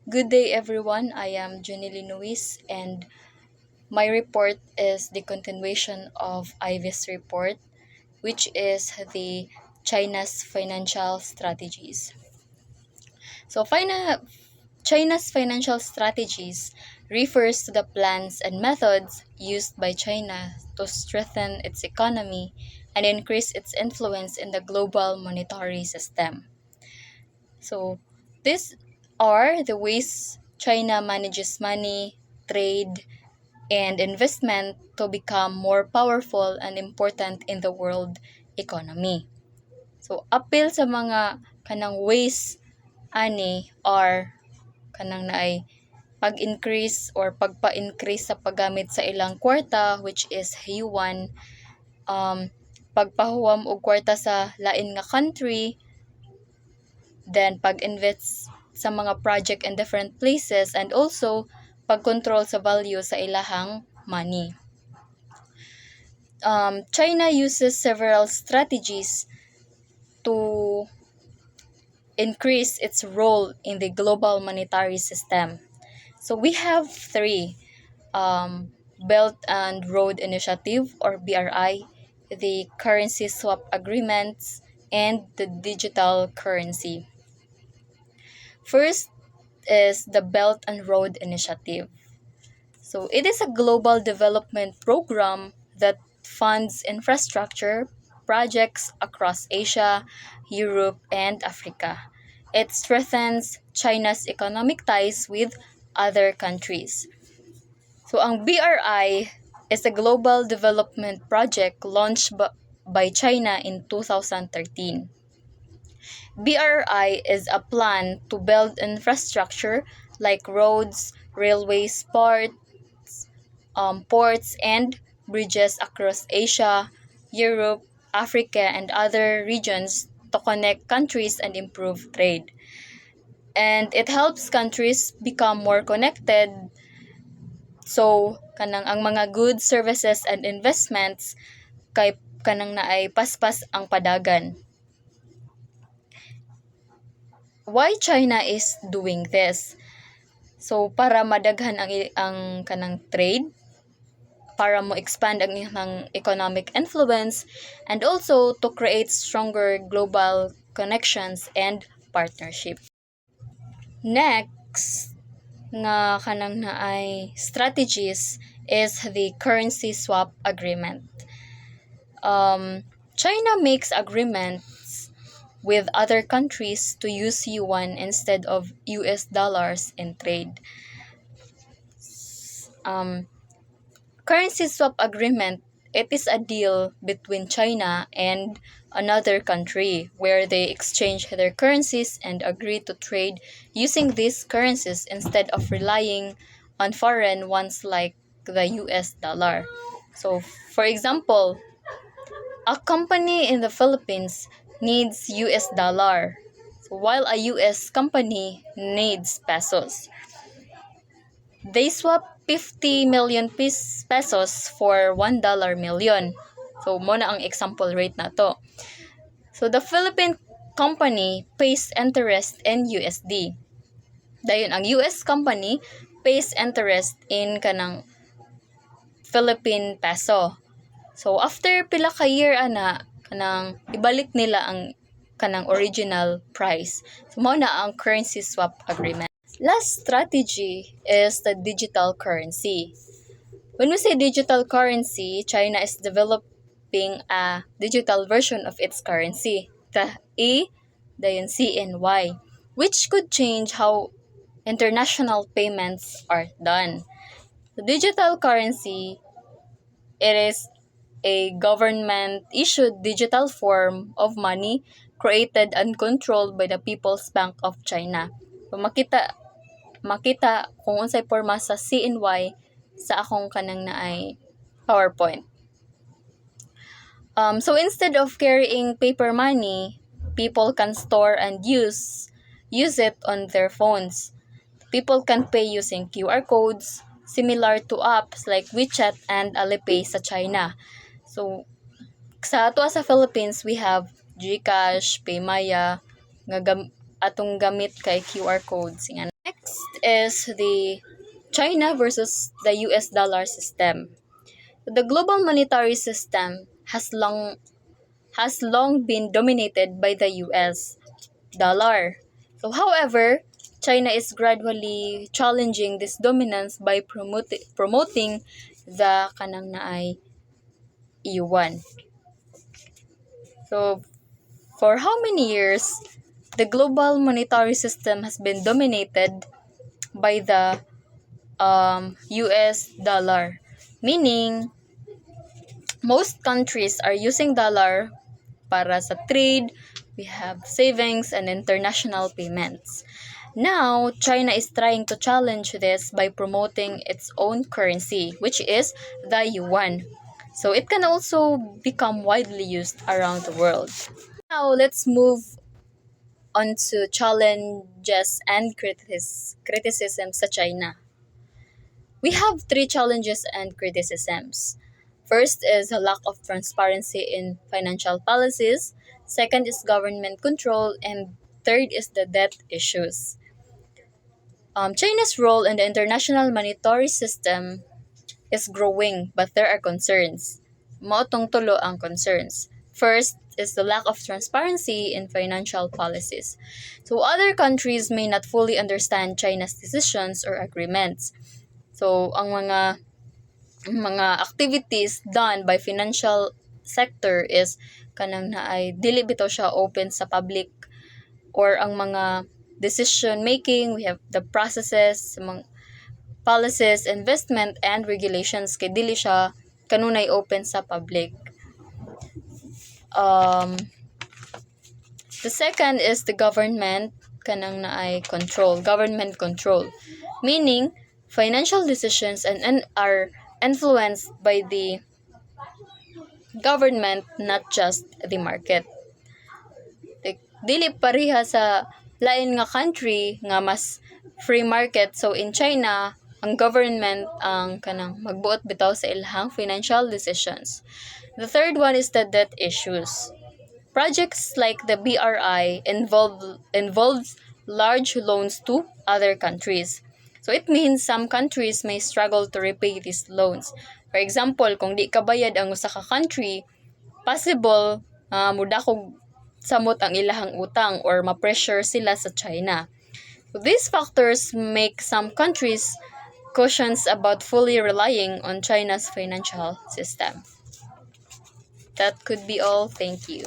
Good day, everyone. I am Junily Luis, and my report is the continuation of Ivy's report, which is the China's financial strategies. So, China's financial strategies refers to the plans and methods used by China to strengthen its economy and increase its influence in the global monetary system. So, these are the ways China manages money, trade, and investment to become more powerful and important in the world economy. So, appeal sa mga kanang ways ani are kanang naay pag-increase or pagpa-increase sa paggamit sa ilang kwarta, which is yuan, pagpahuwam og kwarta sa lain nga country, then pag-invest sa mga project in different places, and also pag-control sa value sa ilahang money. China uses several strategies to increase its role in the global monetary system. So we have three: Belt and Road Initiative or BRI, the currency swap agreements, and the digital currency. First is the Belt and Road Initiative. So it is a global development program that funds infrastructure projects across Asia, Europe, and Africa. It strengthens China's economic ties with other countries. So ang BRI is a global development project launched by China in 2013. BRI is a plan to build infrastructure like roads, railways, ports, and bridges across Asia, Europe, Africa, and other regions to connect countries and improve trade. And it helps countries become more connected, so kanang ang mga goods, services, and investments kay kanang naay paspas ang padagan. Why China is doing this? So para madaghan ang kanang trade, para mo expand ang ilang economic influence, and also to create stronger global connections and partnership. Next nga kanang naay strategies is the currency swap agreement. China makes agreements with other countries to use yuan instead of US dollars in trade. Currency swap agreement, it is a deal between China and another country where they exchange their currencies and agree to trade using these currencies instead of relying on foreign ones like the US dollar. So, for example, a company in the Philippines needs US dollar, while a US company needs pesos. They swap 50 million pesos for $1 million. So, mo na ang example rate na to. So, the Philippine company pays interest in USD. Dayon, ang US company pays interest in kanang Philippine peso. So, after pila ka year ana, kanang ibalik nila ang kanang original price. So, mo na ang currency swap agreement. Last strategy is the digital currency. When we say digital currency, China is developing a digital version of its currency, the dayon CNY, which could change how international payments are done. The digital currency, it is a government-issued digital form of money created and controlled by the People's Bank of China. So, makita kung unsay porma sa CNY sa akong kanang naay PowerPoint. So instead of carrying paper money, people can store and use it on their phones. People can pay using QR codes, similar to apps like WeChat and Alipay sa China. So sa ato sa Philippines, we have GCash, PayMaya, atong gamit kay QR codes. Next is the China versus the US dollar system. The global monetary system has long been dominated by the US dollar. So however, China is gradually challenging this dominance by promoting the kanang naay yuan. So for how many years the global monetary system has been dominated by the US dollar, meaning most countries are using dollar para sa trade, we have savings and international payments. Now, China is trying to challenge this by promoting its own currency, which is the yuan. So it can also become widely used around the world. Now, let's move on to challenges and criticisms sa China. We have three challenges and criticisms. First is a lack of transparency in financial policies. Second is government control. And third is the debt issues. China's role in the international monetary system is growing, but there are concerns. Maotong tulo ang concerns. First is the lack of transparency in financial policies. So other countries may not fully understand China's decisions or agreements. So ang mga activities done by financial sector is kanang naay dili bitaw siya open sa public, or ang mga decision making, we have the processes, mga policies, investment and regulations kay dili siya kanunay open sa public. The second is the government kanang naay government control, meaning financial decisions and are influenced by the government, not just the market. Dili pareha sa lain nga country nga mas free market. So in China, ang government ang kanang magbuot bitaw sa ilahang financial decisions. The third one is the debt issues. Projects like the BRI involves large loans to other countries. So it means some countries may struggle to repay these loans. For example, kung di kabayad ang usa ka country, possible mudakog samot ang ilahang utang or ma-pressure sila sa China. So these factors make some countries cautious about fully relying on China's financial system. That could be all. Thank you.